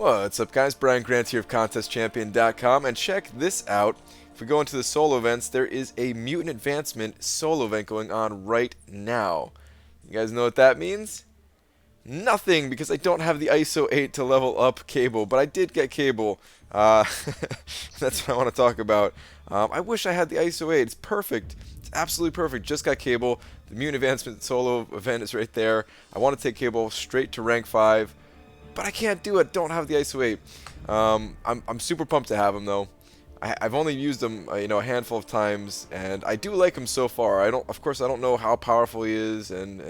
What's up, guys? Brian Grant here of ContestChampion.com, and check this out. If we go into the solo events, there is a Mutant Advancement solo event going on right now. You guys know what that means? Nothing, because I don't have the ISO 8 to level up Cable, but I did get Cable. That's what I want to talk about. I wish I had the ISO 8. It's perfect. It's absolutely perfect. Just got Cable. The Mutant Advancement solo event is right there. I want to take Cable straight to rank 5. But I can't do it. Don't have the ISO 8. I'm super pumped to have him though. I've only used him, a handful of times, and I do like him so far. Of course, I don't know how powerful he is, and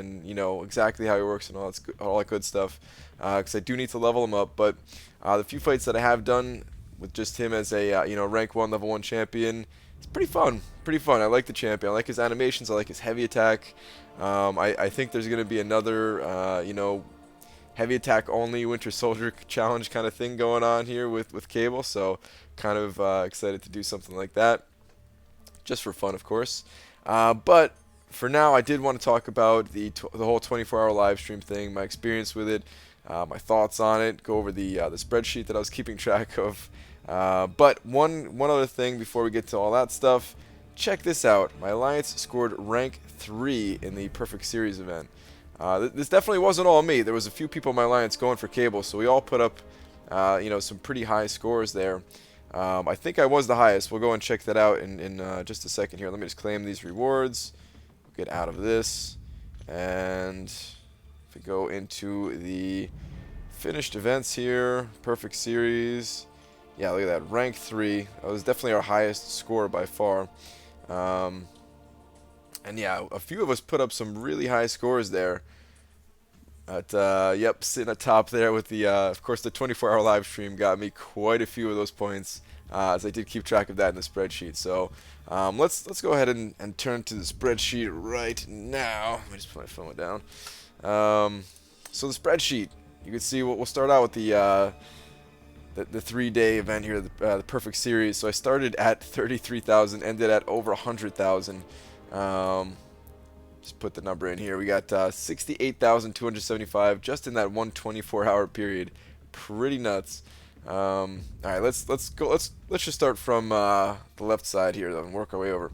exactly how he works and all that good stuff, because I do need to level him up. But the few fights that I have done with just him as a rank 1, level 1 champion, it's pretty fun. Pretty fun. I like the champion. I like his animations. I like his heavy attack. I think there's gonna be another heavy attack only Winter Soldier challenge kind of thing going on here with Cable, so kind of excited to do something like that, just for fun, of course. But for now, I did want to talk about the whole 24-hour live stream thing, my experience with it, my thoughts on it, go over the spreadsheet that I was keeping track of. But one other thing before we get to all that stuff, check this out. My alliance scored rank 3 in the Perfect Series event. This definitely wasn't all me. There was a few people in my alliance going for Cable, so we all put up, some pretty high scores there. I think I was the highest. We'll go and check that out in just a second here. Let me just claim these rewards. Get out of this, and if we go into the finished events here, Perfect Series. Yeah, look at that, rank 3. That was definitely our highest score by far. And yeah, a few of us put up some really high scores there. Yep, sitting atop there with the, of course, the 24-hour live stream got me quite a few of those points, as I did keep track of that in the spreadsheet. So let's go ahead and turn to the spreadsheet right now. Let me just put my phone down. So the spreadsheet, you can see we'll start out with the 3-day event here, the Perfect Series. So I started at 33,000, ended at over 100,000. Just put the number in here. We got 68,275 just in that 124-hour period. Pretty nuts. All right, let's just start from the left side here though and work our way over.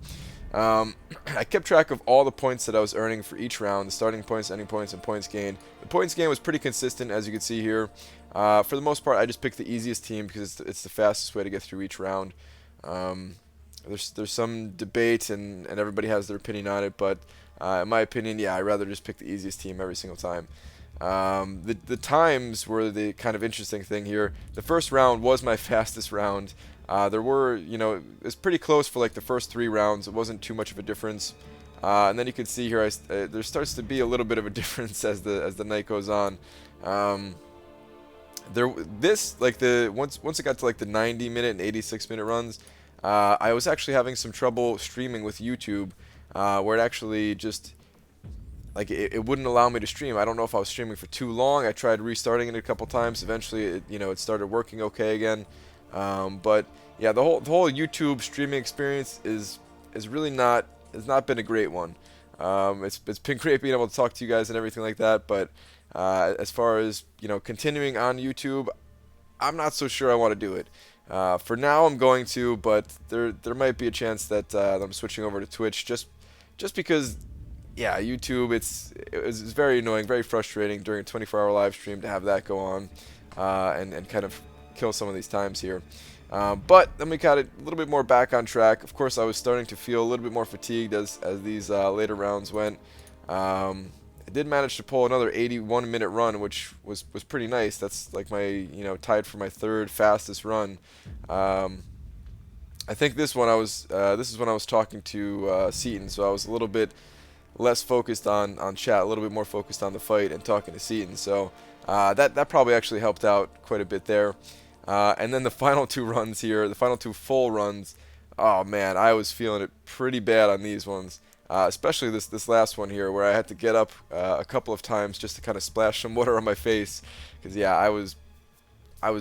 I kept track of all the points that I was earning for each round, the starting points, ending points, and points gained. The points gained was pretty consistent, as you can see here. For the most part, I just picked the easiest team because it's the fastest way to get through each round. There's some debate and everybody has their opinion on it, but in my opinion, yeah, I'd rather just pick the easiest team every single time. The times were the kind of interesting thing here. The first round was my fastest round. There were, it was pretty close for like the first 3 rounds. It wasn't too much of a difference. And then you can see here, there starts to be a little bit of a difference as the night goes on. Once it got to like the 90-minute and 86-minute runs, I was actually having some trouble streaming with YouTube, where it actually just, like, it wouldn't allow me to stream. I don't know if I was streaming for too long. I tried restarting it a couple times. Eventually, it started working okay again. But yeah, the whole YouTube streaming experience is really has not been a great one. It's been great being able to talk to you guys and everything like that, but as far as continuing on YouTube, I'm not so sure I want to do it. For now, I'm going to, but there might be a chance that I'm switching over to Twitch just because, yeah, YouTube it's very annoying, very frustrating during a 24-hour live stream to have that go on, and kind of kill some of these times here. But then we got it a little bit more back on track. Of course, I was starting to feel a little bit more fatigued as these later rounds went. I did manage to pull another 81-minute run, which was pretty nice. That's like my, tied for my 3rd fastest run. I think this is when I was talking to Seaton, so I was a little bit less focused on chat, a little bit more focused on the fight and talking to Seaton. So that probably actually helped out quite a bit there. And then the final 2 runs here, the final 2 full runs, oh man, I was feeling it pretty bad on these ones. Especially this last one here, where I had to get up a couple of times just to kind of splash some water on my face, because yeah, I was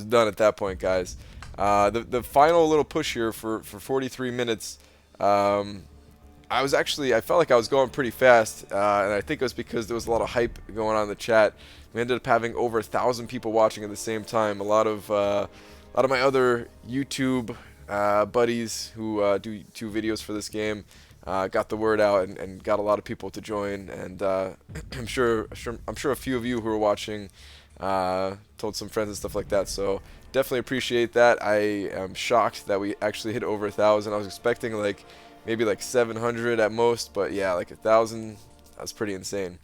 done at that point, guys. The final little push here for 43 minutes, I felt like I was going pretty fast, and I think it was because there was a lot of hype going on in the chat. We ended up having over 1,000 people watching at the same time. A lot of my other YouTube buddies who do videos for this game got the word out and got a lot of people to join. And I'm sure a few of you who are watching told some friends and stuff like that. So definitely appreciate that. I am shocked that we actually hit over 1,000. I was expecting like maybe like 700 at most, but yeah, like 1,000. That's pretty insane.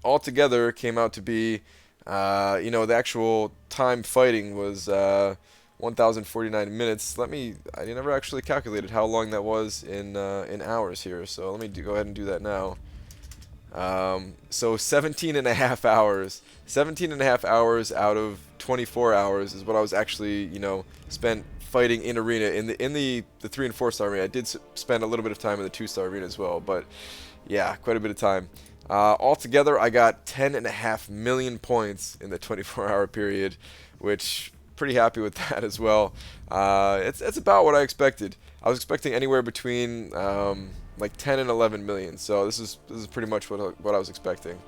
Altogether, came out to be, the actual time fighting was 1,049 minutes. I never actually calculated how long that was in hours here, so let me go ahead and do that now. So 17 and a half hours. 17 and a half hours out of 24 hours is what I was actually, spent fighting in arena. In the 3 and 4 star arena, I did spend a little bit of time in the 2 star arena as well, but yeah, quite a bit of time. Altogether, I got 10.5 million points in the 24-hour period, which pretty happy with that as well. It's about what I expected. I was expecting anywhere between like 10 and 11 million, so this is pretty much what I was expecting.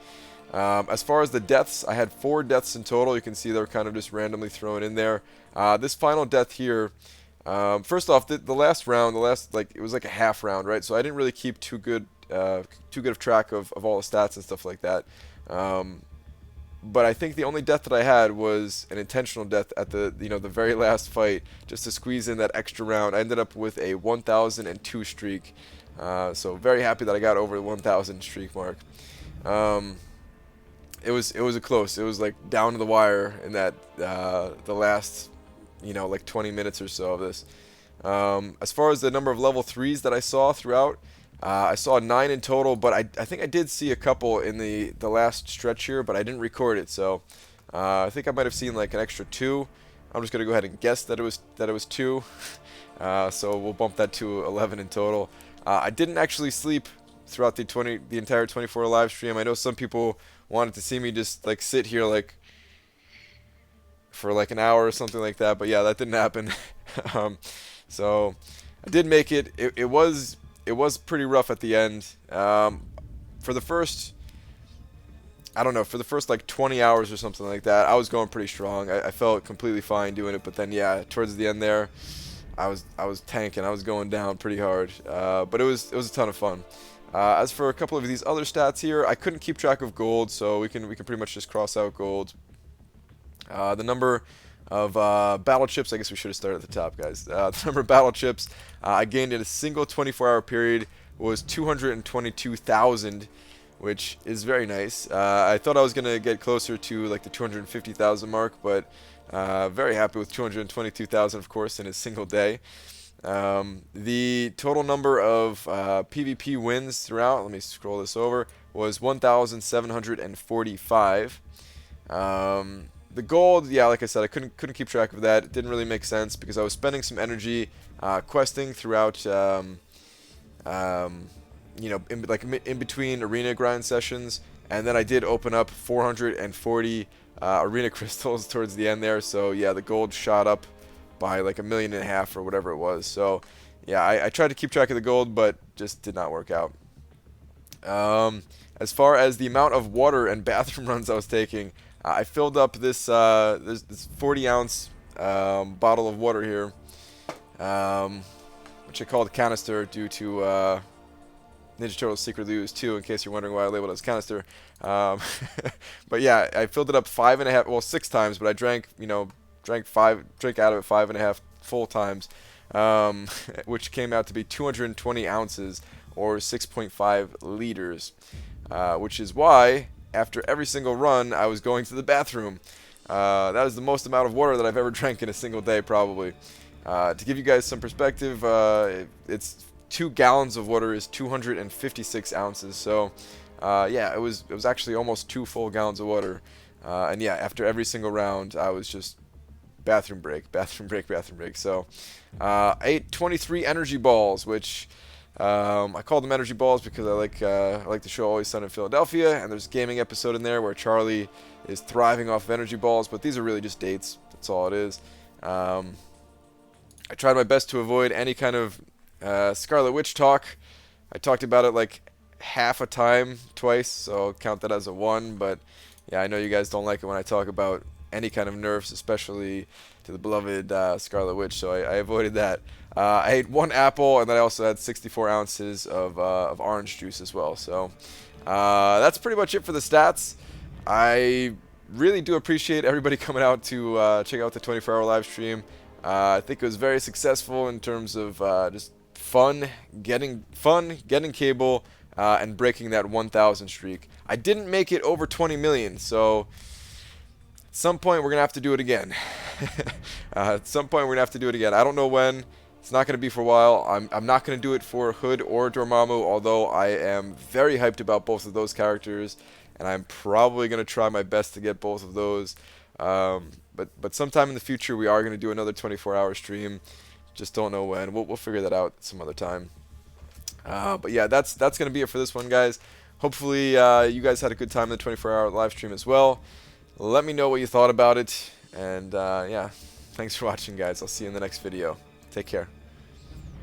As far as the deaths, I had 4 deaths in total. You can see they're kind of just randomly thrown in there. This final death here. First off, the last round, it was like a half round, right? So I didn't really keep too good of track of all the stats and stuff like that. But I think the only death that I had was an intentional death at the very last fight, just to squeeze in that extra round. I ended up with a 1,002 streak, so very happy that I got over the 1,000 streak mark. It was a close. It was like down to the wire in that the last like 20 minutes or so of this. As far as the number of level 3s that I saw throughout, I saw 9 in total, but I think I did see a couple in the last stretch here, but I didn't record it, so I think I might have seen like an extra 2. I'm just gonna go ahead and guess that it was 2. So we'll bump that to 11 in total. I didn't actually sleep throughout the entire 24 live stream. I know some people wanted to see me just like sit here like for like an hour or something like that, but yeah, that didn't happen. So I did make it. It was pretty rough at the end. For the first, I don't know, for the first like 20 hours or something like that, I was going pretty strong. I felt completely fine doing it, but then yeah, towards the end there, I was tanking. I was going down pretty hard. But it was a ton of fun. As for a couple of these other stats here, I couldn't keep track of gold, so we can pretty much just cross out gold. The number of battle chips, I guess we should have started at the top, guys. The number of battle chips I gained in a single 24-hour period was 222,000, which is very nice. I thought I was going to get closer to like the 250,000 mark, but very happy with 222,000, of course, in a single day. The total number of PvP wins throughout, let me scroll this over, was 1,745. The gold, yeah, like I said, I couldn't keep track of that. It didn't really make sense because I was spending some energy questing throughout, in between arena grind sessions, and then I did open up 440 arena crystals towards the end there. So yeah, the gold shot up by like 1.5 million or whatever it was. So yeah, I tried to keep track of the gold, but just did not work out. As far as the amount of water and bathroom runs I was taking, I filled up this 40-ounce bottle of water here, which I called canister due to Ninja Turtles Secretly Used 2, in case you're wondering why I labeled it as canister. But yeah, I filled it up 6 times, but I drank out of it 5.5 full times, which came out to be 220 ounces or 6.5 liters, which is why after every single run, I was going to the bathroom. That is the most amount of water that I've ever drank in a single day, probably. To give you guys some perspective, it's 2 gallons of water is 256 ounces. So, yeah, it was actually almost 2 full gallons of water. And yeah, after every single round, I was just bathroom break, bathroom break, bathroom break. So, I ate 23 energy balls, which I call them energy balls because I like the show Always Sunny in Philadelphia, and there's a gaming episode in there where Charlie is thriving off of energy balls, but these are really just dates. That's all it is. I tried my best to avoid any kind of Scarlet Witch talk. I talked about it like half a time twice, so count that as a 1. But yeah, I know you guys don't like it when I talk about any kind of nerfs, especially to the beloved Scarlet Witch, so I avoided that. I ate 1 apple, and then I also had 64 ounces of orange juice as well. So that's pretty much it for the stats. I really do appreciate everybody coming out to check out the 24-hour live stream. I think it was very successful in terms of just getting cable, and breaking that 1,000 streak. I didn't make it over 20 million, so at some point we're gonna have to do it again. At some point we're gonna have to do it again. I don't know when. It's not gonna be for a while. I'm not gonna do it for Hood or Dormammu, although I am very hyped about both of those characters, and I'm probably gonna try my best to get both of those. But sometime in the future we are gonna do another 24-hour stream. Just don't know when. We'll figure that out some other time. But yeah, that's gonna be it for this one, guys. Hopefully you guys had a good time in the 24-hour live stream as well. Let me know what you thought about it, and yeah, thanks for watching, guys. I'll see you in the next video. Take care.